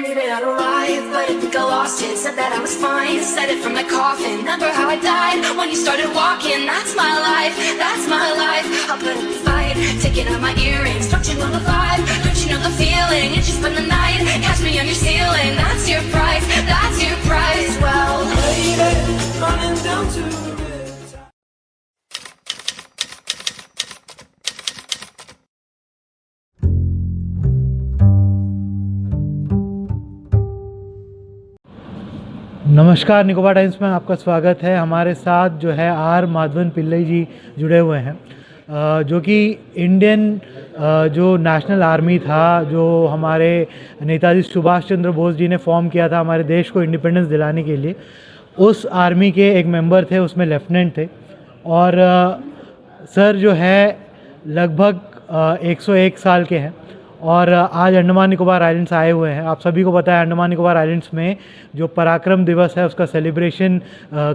Made it out alive, but I think I lost it. Said that I was fine, said it from the coffin. Remember how I died when you started walking. That's my life, that's my life. I'll put up a fight, taking out my earrings. Don't you know the vibe? Don't you know the feeling? And you spend the night, catch me on your ceiling. That's your price, that's your price. Well, lady, running down to the नमस्कार, Nicobar times में आपका स्वागत है। हमारे साथ जो है are Madhavan Pillai जी जुड़े हुए हैं, जो कि इंडियन जो नेशनल आर्मी था, जो हमारे नेताजी सुभाष चंद्र बोस जी ने फॉर्म किया था हमारे देश को इंडिपेंडेंस दिलाने के लिए, उस आर्मी के एक मेंबर थे, उसमें लेफ्टिनेंट थे। और सर जो है लगभग 101 साल के हैं और आज अंडमान निकोबार आइलैंड्स आए हुए हैं। आप सभी को पता है अंडमान निकोबार आइलैंड्स में जो पराक्रम दिवस है उसका सेलिब्रेशन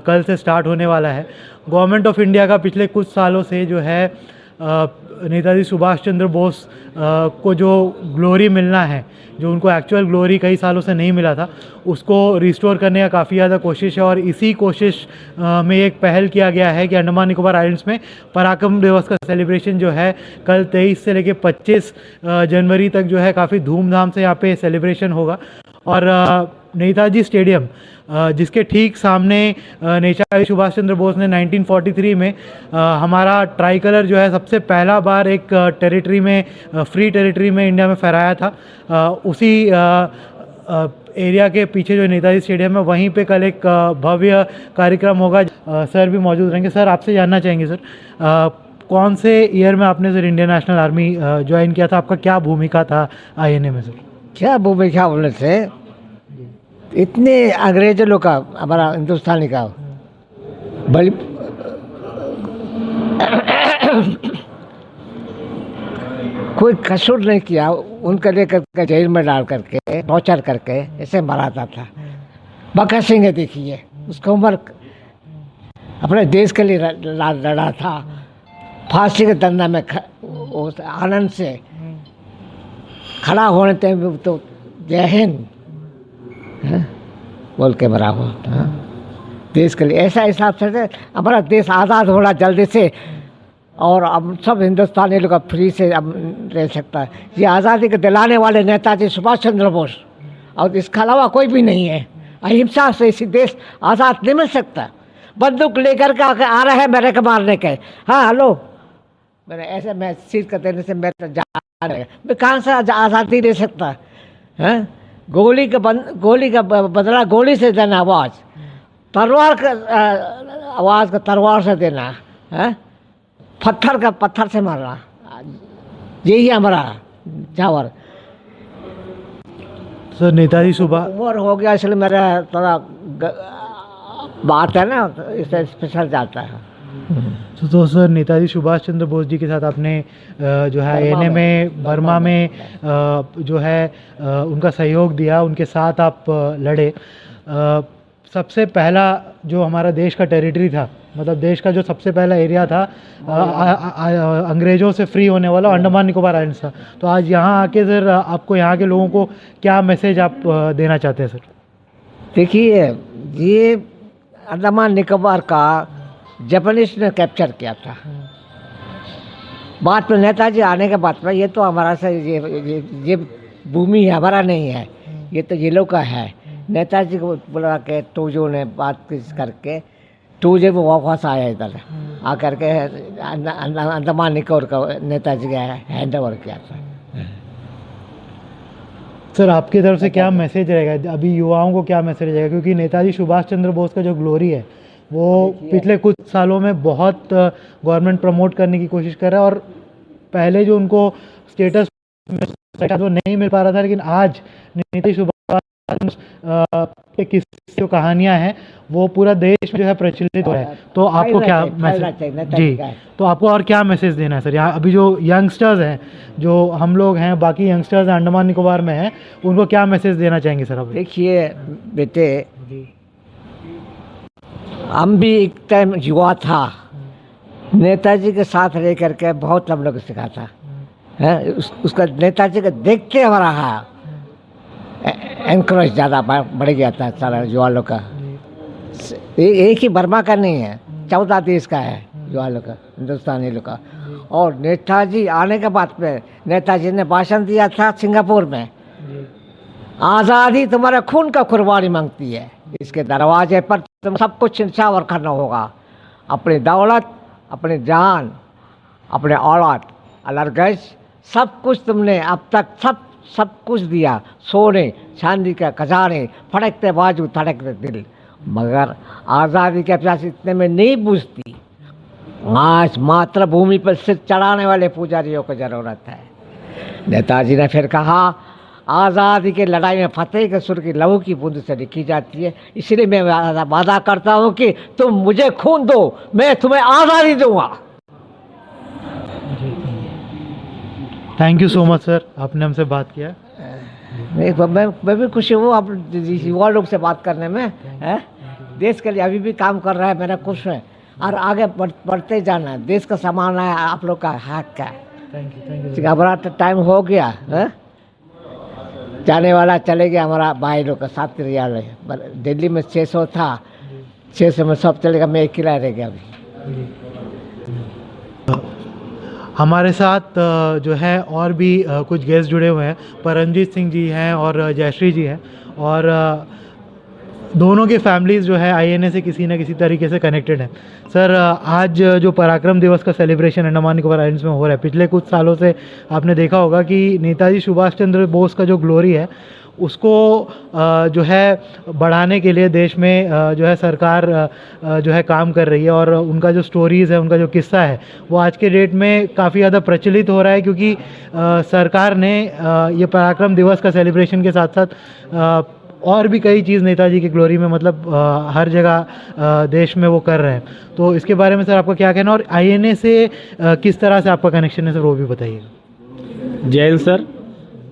कल से स्टार्ट होने वाला है। गवर्नमेंट ऑफ इंडिया का पिछले कुछ सालों से जो है नेताजी सुभाष चंद्र बोस को जो ग्लोरी मिलना है, जो उनको एक्चुअल ग्लोरी कई सालों से नहीं मिला था, उसको रिस्टोर करने का काफ़ी ज़्यादा कोशिश है। और इसी कोशिश में एक पहल किया गया है कि अंडमान निकोबार आइलैंड्स में पराक्रम दिवस का सेलिब्रेशन जो है कल 23 से लेकर 25 जनवरी तक जो है काफ़ी धूमधाम से यहाँ पे सेलिब्रेशन होगा। और नेताजी स्टेडियम जिसके ठीक सामने नेताजी सुभाष चंद्र बोस ने 1943 में हमारा ट्राई कलर जो है सबसे पहला बार एक टेरिटरी में, फ्री टेरिटरी में इंडिया में फहराया था। उसी एरिया के पीछे जो नेताजी स्टेडियम है वहीं पे कल एक भव्य कार्यक्रम होगा। सर भी मौजूद रहेंगे। सर, आपसे जानना चाहेंगे सर, कौन से ईयर में आपने sir Indian national army join किया था? आपका क्या भूमिका था आईएनए में सर? क्या भूमिका बोले थे, इतने अंग्रेजों लोग का, हमारा हिंदुस्तानी का बड़ी कोई कसूर नहीं किया, उनका लेकर के जेल में डाल करके टॉर्चर करके ऐसे मराता था। भगत सिंह देखिए, उसका उम्र अपने देश के लिए लड़ा था, फांसी के दंडा में आनंद से खड़ा होने तक तो जय हिंद बोल के मरा हुआ देश के लिए। ऐसा हिसाब से हमारा देश आज़ाद होना जल्दी से, और अब सब हिंदुस्तानी लोग फ्री से अब रह सकता है। ये आज़ादी के दिलाने वाले नेताजी सुभाष चंद्र बोस, और इसके अलावा कोई भी नहीं है। अहिंसा से इसी देश आज़ाद नहीं मिल सकता। बंदूक लेकर के आ रहे हैं मेरे को मारने के। हाँ हेलो, मैंने ऐसे मैं सीट कर देने से मैं कहाँ से आज़ादी ले सकता है? गोली का बदला गोली से देना, आवाज़ तलवार का आवाज़ का तलवार से देना है, पत्थर का पत्थर से मारना, यही हमारा जावर। सर, नेताजी सुभाष उम्र हो गया इसलिए मेरा थोड़ा बात है ना, इससे स्पेशल जाता है। तो सर, नेताजी सुभाष चंद्र बोस जी के साथ आपने जो है आईएनए में बर्मा में जो है उनका सहयोग दिया, उनके साथ आप लड़े। सबसे पहला जो हमारा देश का टेरिटरी था, मतलब देश का जो सबसे पहला एरिया था अंग्रेज़ों से फ्री होने वाला, अंडमान निकोबार आइलैंड्स था। तो आज यहाँ आके सर आपको यहाँ के लोगों को क्या मैसेज आप देना चाहते हैं सर? देखिए, ये अंडमान निकोबार का जापानीज ने कैप्चर किया था। बाद में नेताजी आने के बाद में ये तो हमारा से ये भूमि हमारा नहीं है, ये तो ये लोग का है। नेताजी को बुला के टूजो ने बात करके टूजे वो वापस आया इधर आकर के अंडमान निकोबार का नेताजी का हैंड ओवर किया था। सर, आपकी तरफ से क्या मैसेज रहेगा अभी युवाओं को, क्या मैसेज रहेगा? क्योंकि नेताजी सुभाष चंद्र बोस का जो ग्लोरी है वो पिछले कुछ सालों में बहुत गवर्नमेंट प्रमोट करने की कोशिश कर रहा है, और पहले जो उनको स्टेटस वो नहीं मिल पा रहा था, लेकिन आज नेताजी सुभाष के किस्से जो कहानियां हैं वो पूरा देश में जो है प्रचलित हो रहा है। तो आपको क्या मैसेज जी, तो आपको और क्या मैसेज देना है सर? यहाँ अभी जो यंगस्टर्स हैं, जो हम लोग हैं, बाकी यंगस्टर्स अंडमान निकोबार में हैं, उनको क्या मैसेज देना चाहेंगे सर? अब देखिए बेटे, हम भी एक टाइम युवा था, नेताजी के साथ रह करके बहुत हम लोग सिखा था है। उसका नेताजी का देखते हमारा है, एनकरेज ज़्यादा बढ़ गया था सारा युवा लोग का। एक ही बर्मा का नहीं है, 14 देश का है युवा लोग का, हिंदुस्तानी लोग का। और नेताजी आने के बाद में नेताजी ने भाषण दिया था सिंगापुर में, आज़ादी तुम्हारे खून का कुर्बानी मांगती है, इसके दरवाजे पर तुम सब कुछ न्यौछावर करना होगा, अपनी दौलत, अपनी जान, अपने औलाद, अलरगज सब कुछ तुमने अब तक सब कुछ दिया, सोने चांदी के खजाने, फटकते बाजू धड़कते दिल, मगर आज़ादी के प्यास इतने में नहीं बुझती। आज मातृभूमि पर सिर चढ़ाने वाले पुजारियों को ज़रूरत है। नेताजी ने फिर कहा, आज़ादी की लड़ाई में फतेह के सुर की लहू की बूंद से लिखी जाती है, इसलिए मैं वादा करता हूँ कि तुम मुझे खून दो, मैं तुम्हें आज़ादी दूंगा। Thank you so much sir, आपने हमसे बात किया। मैं भी खुशी हूँ आप युवा लोग से बात करने में है। देश के लिए अभी भी काम कर रहा है, मेरा खुश है और आगे बढ़ते जाना है। देश का सामान है, आप लोग का हक है। Thank you. हमारा टाइम हो गया है, जाने वाला चले गया हमारा भाई लोग का साथ रियाल है। दिल्ली में 600 था, 600 में सब चलेगा, मैं अकेला रह गया अभी। हमारे साथ जो है और भी कुछ गेस्ट जुड़े हुए हैं। परमजीत सिंह जी हैं और जयश्री जी हैं, और दोनों के फैमिलीज़ जो है आईएनए से किसी न किसी तरीके से कनेक्टेड हैं। सर, आज जो पराक्रम दिवस का सेलिब्रेशन अंडमान निकोबार आइलैंड्स में हो रहा है, पिछले कुछ सालों से आपने देखा होगा कि नेताजी सुभाष चंद्र बोस का जो ग्लोरी है उसको जो है बढ़ाने के लिए देश में जो है सरकार जो है काम कर रही है, और उनका जो स्टोरीज़ है, उनका जो किस्सा है वो आज के डेट में काफ़ी ज़्यादा प्रचलित हो रहा है, क्योंकि सरकार ने ये पराक्रम दिवस का सेलिब्रेशन के साथ साथ और भी कई चीज़ नेताजी की ग्लोरी में, मतलब हर जगह देश में वो कर रहे हैं। तो इसके बारे में सर आपका क्या कहना, और आईएनए से किस तरह से आपका कनेक्शन है सर, वो भी बताइएगा। जय हिंद सर।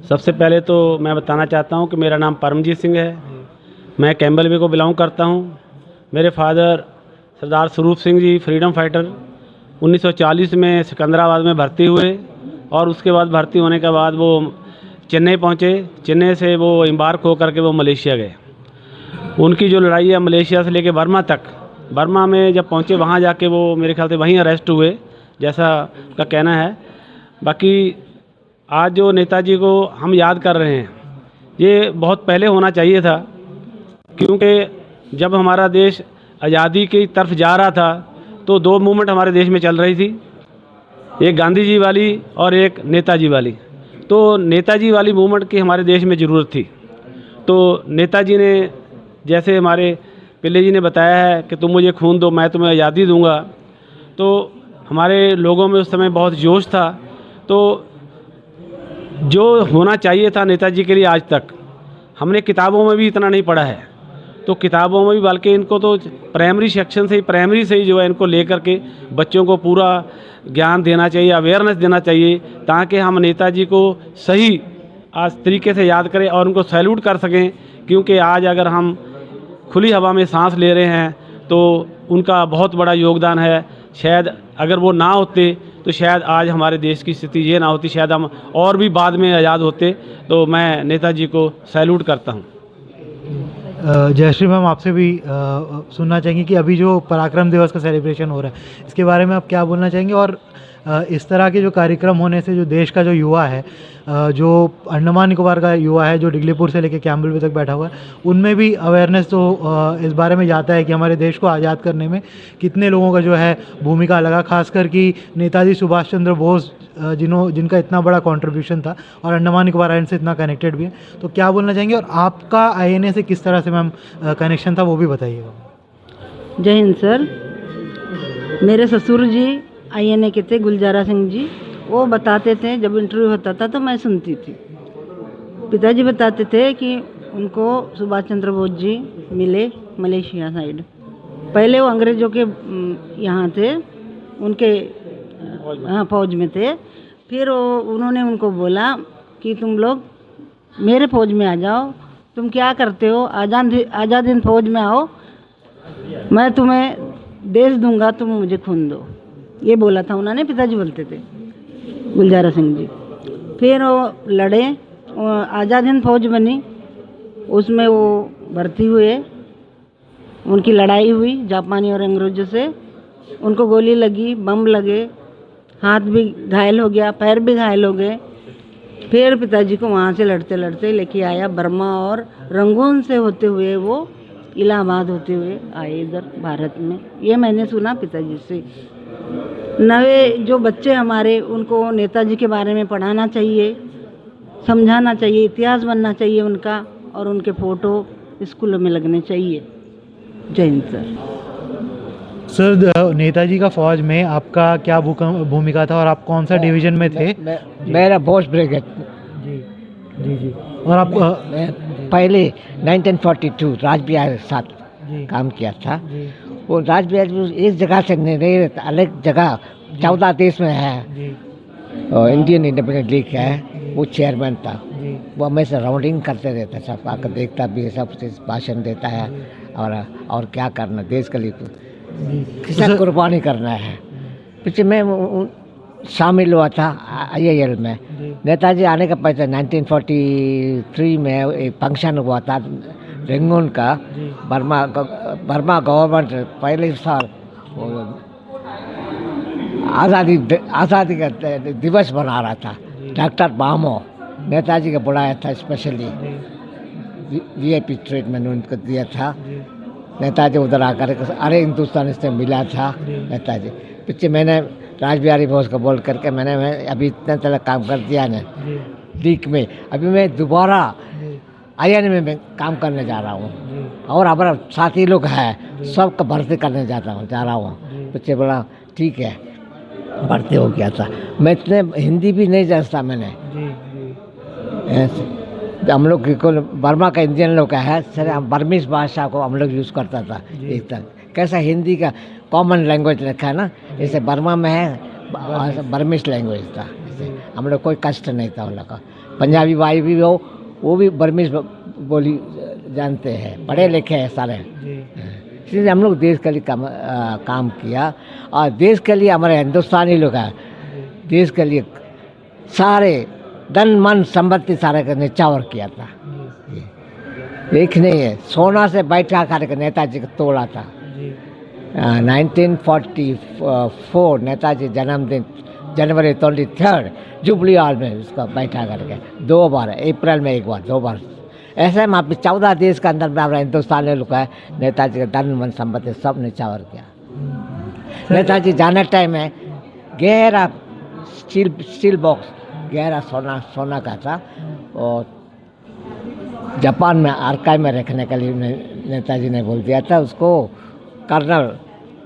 सबसे पहले तो मैं बताना चाहता हूं कि मेरा नाम परमजीत सिंह है, मैं कैम्बलवे को बिलोंग करता हूं। मेरे फादर सरदार स्वरूप सिंह जी फ्रीडम फाइटर 1940 में सिकंदराबाद में भर्ती हुए, और उसके बाद भर्ती होने के बाद वो चेन्नई पहुंचे। चेन्नई से वो एम्बार्क होकर के वो मलेशिया गए। उनकी जो लड़ाई है मलेशिया से लेके बर्मा तक, बर्मा में जब पहुंचे वहां जाके वो मेरे ख्याल से वहीं अरेस्ट हुए, जैसा का कहना है। बाकी आज जो नेताजी को हम याद कर रहे हैं, ये बहुत पहले होना चाहिए था, क्योंकि जब हमारा देश आज़ादी की तरफ जा रहा था तो दो मूवमेंट हमारे देश में चल रही थी, एक गांधी जी वाली और एक नेताजी वाली। तो नेताजी वाली मूवमेंट की हमारे देश में ज़रूरत थी। तो नेताजी ने, जैसे हमारे पिल्ले जी ने बताया है कि तुम मुझे खून दो, मैं तुम्हें आज़ादी दूंगा, तो हमारे लोगों में उस समय बहुत जोश था। तो जो होना चाहिए था नेताजी के लिए आज तक हमने किताबों में भी इतना नहीं पढ़ा है, तो किताबों में भी, बल्कि इनको तो प्राइमरी सेक्शन से ही, प्राइमरी से ही जो है इनको लेकर के बच्चों को पूरा ज्ञान देना चाहिए, अवेयरनेस देना चाहिए, ताकि हम नेताजी को सही आज तरीके से याद करें और उनको सैल्यूट कर सकें। क्योंकि आज अगर हम खुली हवा में सांस ले रहे हैं तो उनका बहुत बड़ा योगदान है। शायद अगर वो ना होते तो शायद आज हमारे देश की स्थिति ये ना होती, शायद हम और भी बाद में आज़ाद होते। तो मैं नेताजी को सैल्यूट करता हूँ। जयश्री मैम, आपसे भी सुनना चाहेंगे कि अभी जो पराक्रम दिवस का सेलिब्रेशन हो रहा है, इसके बारे में आप क्या बोलना चाहेंगे, और इस तरह के जो कार्यक्रम होने से जो देश का जो युवा है, जो अंडमान निकोबार का युवा है, जो डिगलीपुर से लेकर कैम्बलवे तक बैठा हुआ है, उनमें भी अवेयरनेस तो इस बारे में जाता है कि हमारे देश को आज़ाद करने में कितने लोगों का जो है भूमिका लगा, खासकर कि नेताजी सुभाष चंद्र बोस जिनका इतना बड़ा कंट्रीब्यूशन था और अंडमान निकोबार आइलैंड से इतना कनेक्टेड भी है। तो क्या बोलना चाहेंगे, और आपका आईएनए से किस तरह से मैम कनेक्शन था, वो भी बताइएगा। जय हिंद सर। मेरे ससुर जी आईएनए के थे, गुलजारा सिंह जी। वो बताते थे, जब इंटरव्यू होता था तो मैं सुनती थी। पिताजी बताते थे कि उनको सुभाष चंद्र बोस जी मिले मलेशिया साइड। पहले वो अंग्रेज़ों के यहाँ थे, उनके हाँ फौज में थे। फिर उन्होंने उनको बोला कि तुम लोग मेरे फौज में आ जाओ, तुम क्या करते हो, आज़ाद हिंद फौज में आओ, मैं तुम्हें देश दूंगा, तुम मुझे खून दो। ये बोला था उन्होंने, पिताजी बोलते थे, गुलजारा सिंह जी। फिर वो लड़े, आज़ाद हिंद फौज बनी, उसमें वो भर्ती हुए, उनकी लड़ाई हुई जापानी और अंग्रेज़ों से, उनको गोली लगी, बम लगे, हाथ भी घायल हो गया, पैर भी घायल हो गए। फिर पिताजी को वहाँ से लड़ते लड़ते लेके आया बर्मा, और रंगून से होते हुए वो इलाहाबाद होते हुए आए इधर भारत में। ये मैंने सुना पिताजी से। नए जो बच्चे हमारे, उनको नेताजी के बारे में पढ़ाना चाहिए, समझाना चाहिए, इतिहास बनना चाहिए उनका, और उनके फ़ोटो स्कूलों में लगने चाहिए। जय हिंद सर। सर, नेताजी का फौज में आपका क्या भूमिका था और आप कौन सा डिवीज़न में थे? मेरा बॉस ब्रिगेड। जी जी जी। और आप मैं पहले 1942 राजबिहार के साथ जी काम किया था। जी वो राजबिहार एक जगह से नहीं रहता, अलग जगह 14 देश में है। जी और इंडियन इंडिपेंडेंट लीग है, वो चेयरमैन था। जी वो हमेशा राउंडिंग करते रहता, सब आकर देखता भी है, सब भाषण देता है, और क्या करना देश के लिए, जी। किसी कुर्बानी करना है। पीछे मैं शामिल हुआ था IIL में। जी नेताजी आने का पहले 1943 में एक फंक्शन हुआ था रेंगून का। जी बर्मा गवर्नमेंट पहले साल आज़ादी का दिवस बना रहा था। डॉक्टर बामो नेताजी का बुलाया था, स्पेशली VIP ट्रीटमेंट उनको दिया था। नेताजी उधर आकर अरे हिंदुस्तान से मिला था नेताजी। पीछे मैंने राजबिहारी बोस को बोल करके मैं अभी इतना तरह काम कर दिया ना लीग में। अभी मैं दोबारा IIN में मैं काम करने जा रहा हूँ, और हमारा साथी लोग हैं, सबका भर्ती करने जा रहा हूँ। पीछे बोला ठीक है, भर्ती हो गया था। मैं इतने हिंदी भी नहीं जानता मैंने। हम लोग को बर्मा का इंडियन लोग का है सर, हम बर्मीज भाषा को हम लोग यूज़ करता था। एक तक कैसा हिंदी का कॉमन लैंग्वेज रखा है ना, जैसे बर्मा में है बर्मीज लैंग्वेज था। हम लोग कोई कष्ट नहीं था उन लोग का। पंजाबी भाई भी हो, वो भी बर्मीज बोली जानते हैं, पढ़े लिखे हैं सारे। इसलिए हम लोग देश के लिए काम किया, और देश के लिए हमारे हिंदुस्तानी लोग हैं, देश के लिए सारे धन मन संपत्ति सारे का निछावर किया था। एक नहीं है, सोना से बैठा करके नेताजी को तोड़ा था। 1944 नेताजी जन्मदिन जनवरी 23 जुबली हॉल में उसका बैठा करके 2 बार, अप्रैल में 1 बार, 2 बार। ऐसे में आप 14 देश के अंदर में हमारा हिंदुस्तानी लोग है, नेताजी का धन मन संपत्ति सब निछावर किया। नेताजी जाने टाइम में गहरा स्टील बॉक्स, गहरा सोना का था, और जापान में आर्काइव में रखने के लिए नेताजी ने बोल दिया था उसको। कर्नल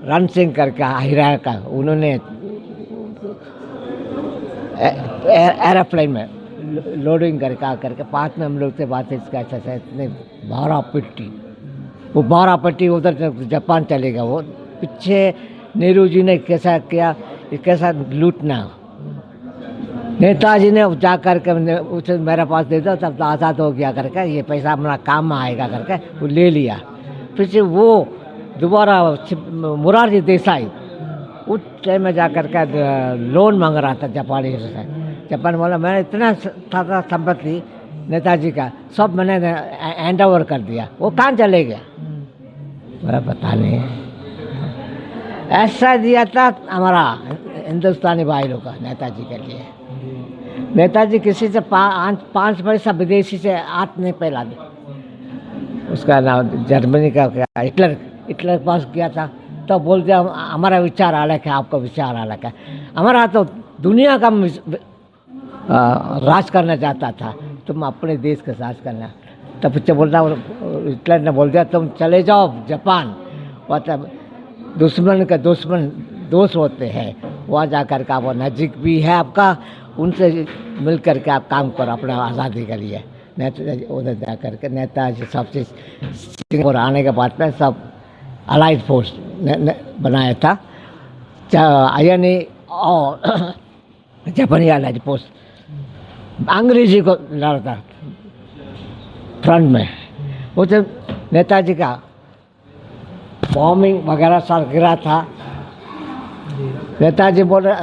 रण सिंह करके हिरा का, उन्होंने एरोप्लेन में लोडिंग करके आकर के पास में हम लोग से बात इसका अच्छा इतने 12 पेटी, वो 12 पेटी उधर जापान चलेगा। वो पीछे नेहरू जी ने कैसा किया, कैसा लूटना। नेताजी ने जा करके उसे मेरे पास दे दो, तब तो आज़ाद हो गया करके, ये पैसा हमारा काम में आएगा करके वो ले लिया। फिर वो दोबारा मोरारजी देसाई उस टाइम में जा करके लोन मांग रहा था जापानी से। जापान बोला मैंने इतना सारा संपत्ति नेताजी का सब मैंने हैंड ओवर कर दिया, वो कहाँ चले गया मेरा पता नहीं। ऐसा दिया था हमारा हिंदुस्तानी भाई लोग का नेताजी के लिए। नेताजी किसी से 5 पैसा विदेशी से हाथ नहीं फैला दे। उसका नाम जर्मनी का हिटलर के पास गया था, तो बोल दिया हमारा विचार अलग है, आपका विचार अलग है। हमारा तो दुनिया का राज करना चाहता था, तुम अपने देश का राज करना। तब बच्चे बोल रहा, हिटलर ने बोल दिया तुम चले जाओ जापान, मतलब दुश्मन का दुश्मन दोस्त होते हैं, वहाँ जा कर के वो नज़दीक भी है आपका, उनसे मिल कर के आप काम करो अपना आज़ादी के लिए। नेताजी उधर जा कर के नेताजी सब चीज़ सिंगापुर आने के बाद में सब अलाइड फोर्स बनाया था, INA और जापानी अलाइड फोर्स अंग्रेजी को लड़ता फ्रंट में। वो जब नेताजी का बॉम्बिंग वगैरह सब गिरा था, नेताजी बोल रहे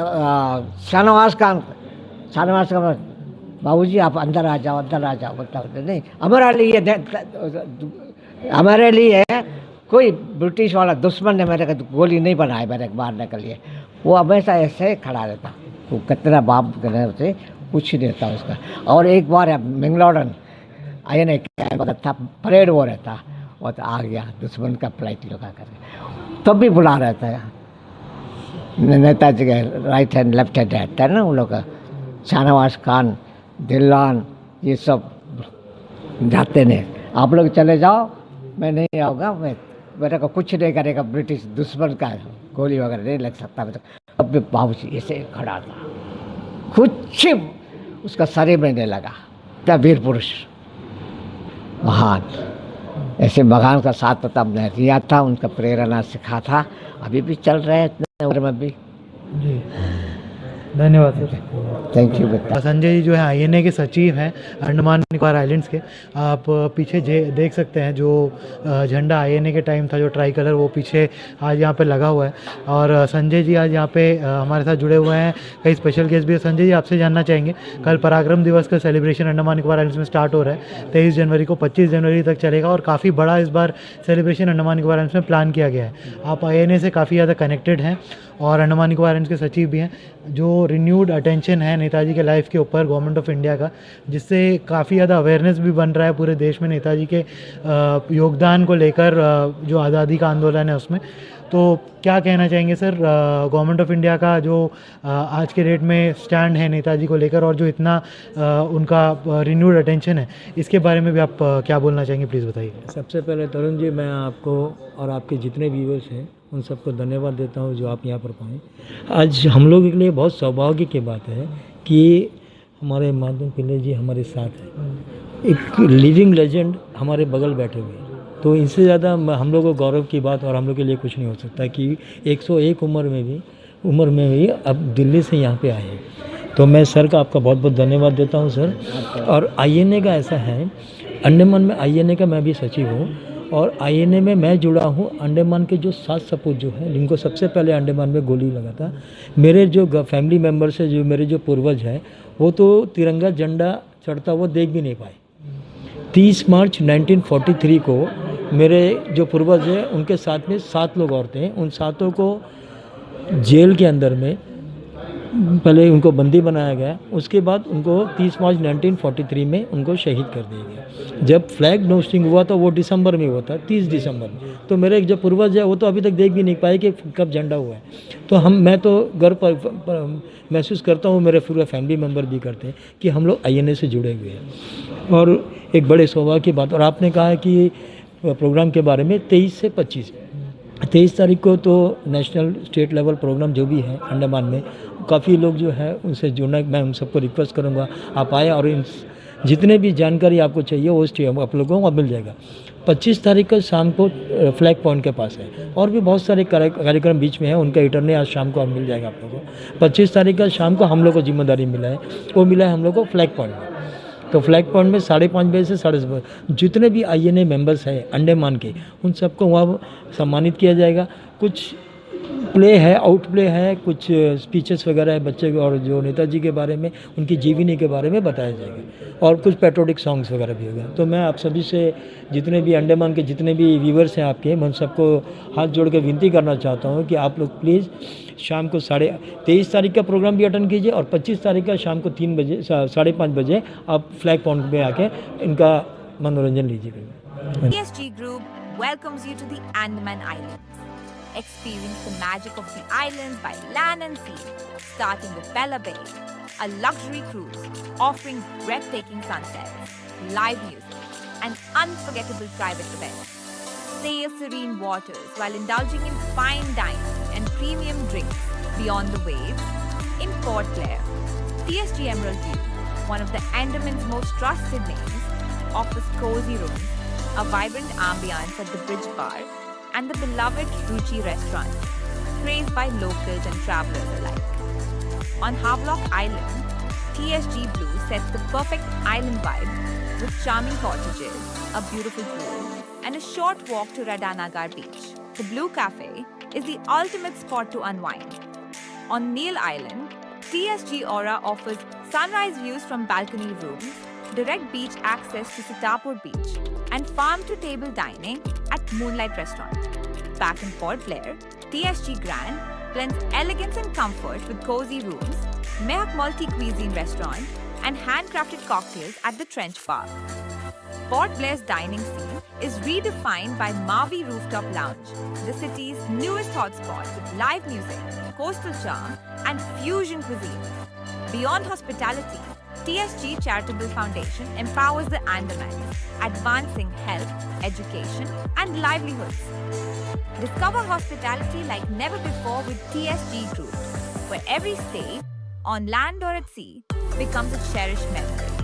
शाहनवाज का बाबूजी आप अंदर आ जाओ, अंदर आ जाओ, बोलता नहीं हमारे लिए कोई ब्रिटिश वाला दुश्मन ने मेरे को गोली नहीं बनाई मेरे को मारने के लिए। वो हमेशा ऐसे खड़ा रहता, वो कितना बाप करने से कुछ नहीं रहता उसका। और एक बार मैंगलोरन INA था, परेड वो रहता, वो तो आ गया दुश्मन का फ्लाइट लगा कर, तब भी बुला रहता है नेताजी के राइट हैंड लेफ्ट हैंड रहता है ना उन लोग का, शाहनवाज खान, दिल्लान, ये सब जाते नहीं, आप लोग चले जाओ, मैं नहीं आऊँगा, मैं मेरे को कुछ नहीं करेगा, ब्रिटिश दुश्मन का गोली वगैरह नहीं लग सकता मेरे को। अब भी बाबूजी ऐसे खड़ा था, कुछ उसका शरीर में नहीं लगा, क्या वीर पुरुष महान। ऐसे भगवान का साथ पता हमने दिया था, उनका प्रेरणा सिखा था, अभी भी चल रहे हैं इतने उम्र में भी। जी धन्यवाद सर। थैंक यू बेटा। संजय जी जो है INA के सचिव हैं अंडमान निकोबार आइलैंड्स के। आप पीछे देख सकते हैं जो झंडा INA के टाइम था, जो ट्राई कलर, वो पीछे आज यहाँ पे लगा हुआ है। और संजय जी आज यहाँ पे हमारे साथ जुड़े हुए हैं, कई स्पेशल गेस्ट भी है। संजय जी आपसे जानना चाहेंगे, कल पराक्रम दिवस का सेलिब्रेशन अंडमान निकोबार आइलैंड्स में स्टार्ट हो रहा है 23 जनवरी को, 25 जनवरी तक चलेगा और काफ़ी बड़ा इस बार सेलिब्रेशन अंडमान निकोबार आइलैंड्स में प्लान किया गया है। आप INA से काफ़ी ज़्यादा कनेक्टेड हैं और अंडमान निकोबार आइलैंड्स के सचिव भी हैं। जो रिन्यूड अटेंशन है नेताजी के लाइफ के ऊपर गवर्नमेंट ऑफ इंडिया का, जिससे काफ़ी ज़्यादा अवेयरनेस भी बन रहा है पूरे देश में नेताजी के योगदान को लेकर, जो आज़ादी का आंदोलन है उसमें। तो क्या कहना चाहेंगे सर, गवर्नमेंट ऑफ इंडिया का जो आज के डेट में स्टैंड है नेताजी को लेकर और जो इतना उनका रिन्यूड अटेंशन है, इसके बारे में भी आप क्या बोलना चाहेंगे, प्लीज़ बताइए। सबसे पहले तरुण जी, मैं आपको और आपके जितने व्यूवर्स हैं उन सबको धन्यवाद देता हूँ जो आप यहाँ पर पाएँ। आज हम लोगों के लिए बहुत सौभाग्य की बात है कि हमारे माधवन पिल्ले जी हमारे साथ हैं, एक लिविंग लेजेंड हमारे बगल बैठे हुए हैं। तो इनसे ज़्यादा हम लोग को गौरव की बात और हम लोग के लिए कुछ नहीं हो सकता कि 101 उम्र में भी अब दिल्ली से यहाँ पे आए हैं। तो मैं सर का आपका बहुत बहुत धन्यवाद देता हूँ सर। और INA का ऐसा है, अंडमान में INA का मैं भी सचिव हूँ और INA में मैं जुड़ा हूँ। अंडमान के जो 7 सपूत जो है, जिनको सबसे पहले अंडमान में गोली लगा था, मेरे जो फैमिली मेम्बर्स है, जो मेरे जो पूर्वज हैं, वो तो तिरंगा झंडा चढ़ता वो देख भी नहीं पाए। 30 मार्च 1943 को मेरे जो पूर्वज हैं उनके साथ में 7 लोग और थे। उन 7 को जेल के अंदर में पहले उनको बंदी बनाया गया, उसके बाद उनको 30 मार्च 1943 में उनको शहीद कर दिया गया। जब फ्लैग होस्टिंग हुआ था वो दिसंबर में हुआ था, 30 दिसंबर में। तो मेरे जो पूर्वज है वो तो अभी तक देख भी नहीं पाए कि कब झंडा हुआ है। तो मैं तो गर्व पर महसूस करता हूँ, मेरे पूरे फैमिली मेम्बर भी करते हैं कि हम लोग INA से जुड़े हुए हैं। और एक बड़े सौभाग्य की बात, और आपने कहा कि प्रोग्राम के बारे में 23 से 23 तारीख को तो नेशनल स्टेट लेवल प्रोग्राम जो भी है अंडमान में, काफ़ी लोग जो है उनसे जुड़ना, मैं उन सबको रिक्वेस्ट करूँगा आप आए और इन जितने भी जानकारी आपको चाहिए वो आप लोगों को मिल जाएगा। 25 तारीख को शाम को फ्लैग पॉइंट के पास है, और भी बहुत सारे कार्यक्रम बीच में है, उनका इंटरने आज शाम को मिल जाएगा आप लोगों को। 25 तारीख का शाम को हम लोग को जिम्मेदारी मिला है, वो मिला है हम लोग को फ्लैग पॉइंट में। तो फ्लैग पॉइंट में 5:30 बजे से 7:30 जितने भी INA मेंबर्स हैं अंडमान के, उन सबको वहाँ सम्मानित किया जाएगा। कुछ प्ले है, आउट प्ले है, कुछ स्पीचेस वगैरह है बच्चे और जो नेताजी के बारे में, उनकी जीवनी के बारे में बताया जाएगा, और कुछ पैट्रियोटिक सॉन्ग्स वगैरह भी होगा। तो मैं आप सभी से, जितने भी अंडमान के जितने भी व्यूवर्स हैं आपके, मैं उन सबको हाथ जोड़ के विनती करना चाहता हूँ कि आप लोग प्लीज़ शाम को 23 तारीख का प्रोग्राम भी अटेंड कीजिए और 25 तारीख का शाम को 3 बजे 5:30 बजे आप फ्लैग पॉइंट में आके इनका मनोरंजन लीजिएगा। TSG Group welcomes you to the Andaman Islands. Experience the magic of the islands by land and sea, starting with Bella Bay, a luxury cruise offering breathtaking sunsets, live music, and unforgettable private events. Sail serene waters while indulging in fine dining and premium drinks beyond the waves in Port Blair. TSG Emerald View, one of the Andaman's most trusted names, offers cozy rooms, a vibrant ambience at the Bridge Bar, and the beloved Ruchi restaurant, praised by locals and travelers alike. On Havelock Island, TSG Blue sets the perfect island vibe with charming cottages, a beautiful pool, and a short walk to Radhanagar Beach. The Blue Cafe is the ultimate spot to unwind. On Neil Island, TSG Aura offers sunrise views from balcony rooms, direct beach access to Sitapur Beach, and farm-to-table dining at Moonlight Restaurant. Back in Port Blair, TSG Grand blends elegance and comfort with cozy rooms, Mehak multi-cuisine restaurant, and handcrafted cocktails at the Trench Bar. Port Blair's dining scene is redefined by Mavi Rooftop Lounge, the city's newest hotspot with live music, coastal charm, and fusion cuisine. Beyond hospitality, TSG Charitable Foundation empowers the Andamans, advancing health, education, and livelihoods. Discover hospitality like never before with TSG Group, where every stay, on land or at sea, becomes a cherished memory.